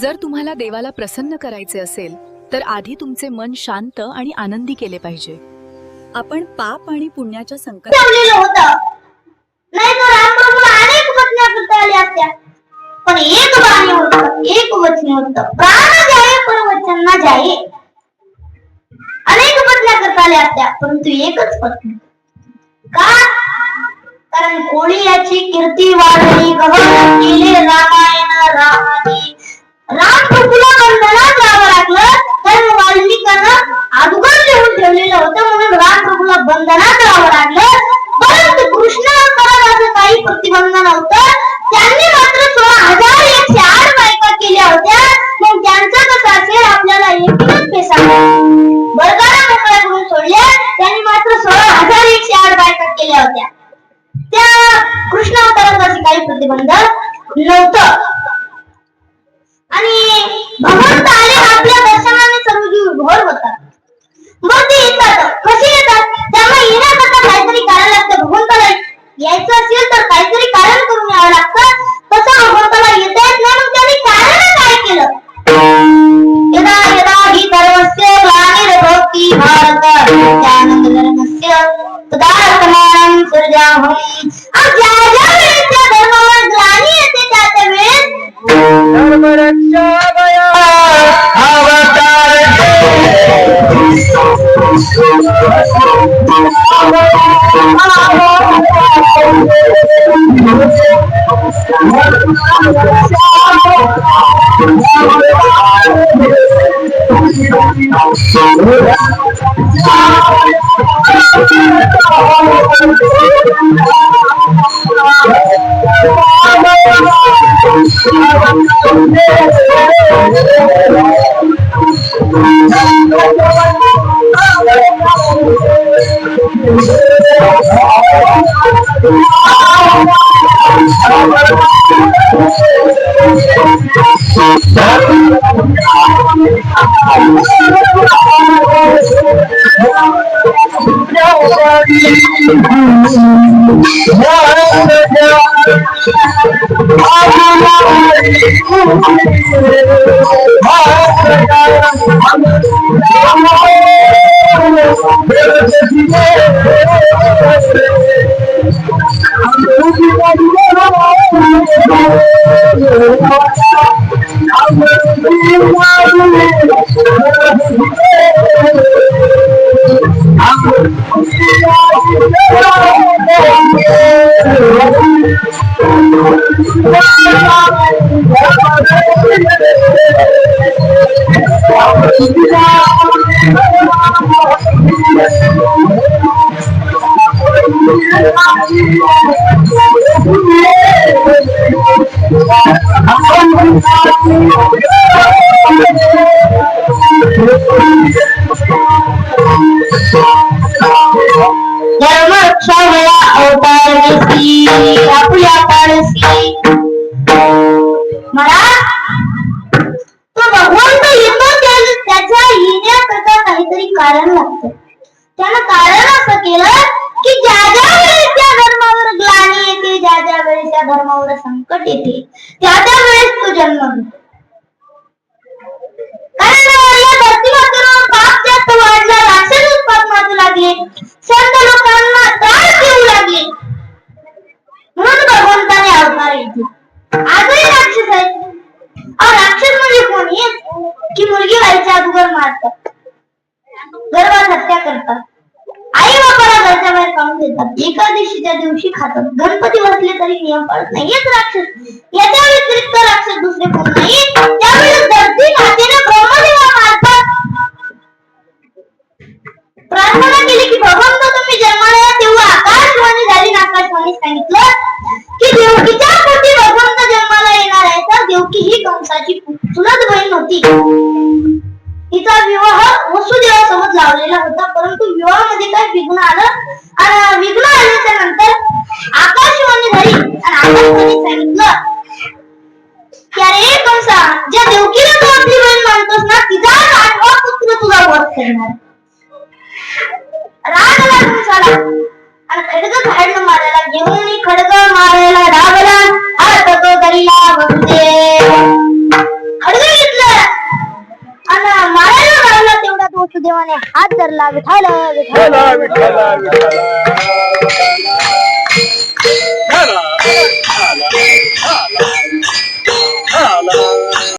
जर तुम्हाला देवाला प्रसन्न करायचे असेल तर आधी तुमचे मन शांत आणि आनंदी केले पाहिजे. आपण पाप आणि पुण्याच्या संकटात होतं. नाही तर रामप्रभूला अनेक वचने करता आल्या असत्या, पण एक वाणी होतं, एक वचन होतं, प्राण जाये पर वचन न जाये. अनेक वचने करता आल्या असत्या, परंतु एकच वचन. का? कारण कोळी याची कीर्ती वाढली, गहन केले रामायण रामानी. रामप्रभूला बंधनात जावं लागलं, कारण वाल्मिकांना अगोदर लिहून ठेवलेलं होतं, म्हणून रामप्रभूला बंधनात जावं लागलं. परंतु कृष्ण अवतारात काही प्रतिबंध नव्हतं. त्यांनी मात्र 16,108 बायका केल्या होत्या. मग त्यांचं कसं असेल, आपल्याला एकच पेसा बरगाडा मोकळ्या करून सोडल्या. त्यांनी मात्र 16,108 बायका केल्या होत्या. त्या कृष्ण अवतारात असे काही प्रतिबंध नव्हतं. आणि भगवंत आले आपल्या दर्शनाने सर्व जीव विभोर होतात. मग ते येतात. कसे येतात? त्यामुळे येण्याकरता काहीतरी कारण लागतं. भगवंताला यायचं असेल तर काहीतरी कारण करून यावं लागतं. तसं भगवंताला येता येत नाही, मग त्याने कारण काय केलं? यदा यदा हि धर्मस्य ग्लानिर्भवति भारत त्यानंतरस्य तदात्मानं सृजामि. ज्या ज्या वेळेस त्या धर्मावर ग्लानी येते त्या वेळेस धर्मरक्षामया अवतार धर्मरक्षामया अवतारसी आपल्या पारसी. मला तो भगवंत येतो, त्याच्या येण्याकरता काहीतरी कारण लागतं. त्यानं कारण असं केलं की ज्या ज्या वेळेस त्या धर्मावर ग्लानी येते, ज्या ज्या वेळेस त्या धर्मावर संकट येते, त्या त्या वेळेस तो जन्म घेतो. कारण या धर्तीवर पाप जास्त वाढला, राक्षस उत्पात माजू लागले, संत लोकांना त्रास देऊ लागले, म्हणून भगवंताने अवतार घेतला. आजही राक्षस आहेत. राक्षस म्हणजे कोणी की मुलगी व्हायच्या अगोदर मारतात, गर्भात हत्या करतात, आई बापाला घरच्या बाहेर काढून देतात, एकादशीच्या दिवशी खातात, गणपती बसले तरी नियम पाळत नाही. हेच राक्षस. याच्या व्यतिरिक्त राक्षस दुसरे कोण नाही. त्यावेळेस धरती मातेने ब्रह्मदेवा मार्फत प्रार्थना केली की भगवंत तुम्ही जन्माला या. तेव्हा आकाशवाणी झाली. आकाशवाणी सांगितलं की देवकीच्या पोटी भगवंत जन्माला येणार आहे. तर देवकी ही कंसाची चुलत बहीण होती. तिचा विवाह वसुदेवासोबत लावलेला होता, परंतु विवाहामध्ये काय विघ्न आलं. आणि विघ्न आल्याच्या नंतर आकाशवाणी झाली आणि आकाशवाणी सांगितलं की अरे कंसा, ज्या देवकीला तू आपली बहीण मानतोस ना, तिचा 8वा पुत्र तुला वध करणार. राग लागून झाला आणि खडग झाडलं मारायला घेऊन खडग मारायला डावला. हात तो करीला वसुदेव. खडग वासुदेवाने हात धरला विठाल विठ्ठला विठ्ठला विठ्ठला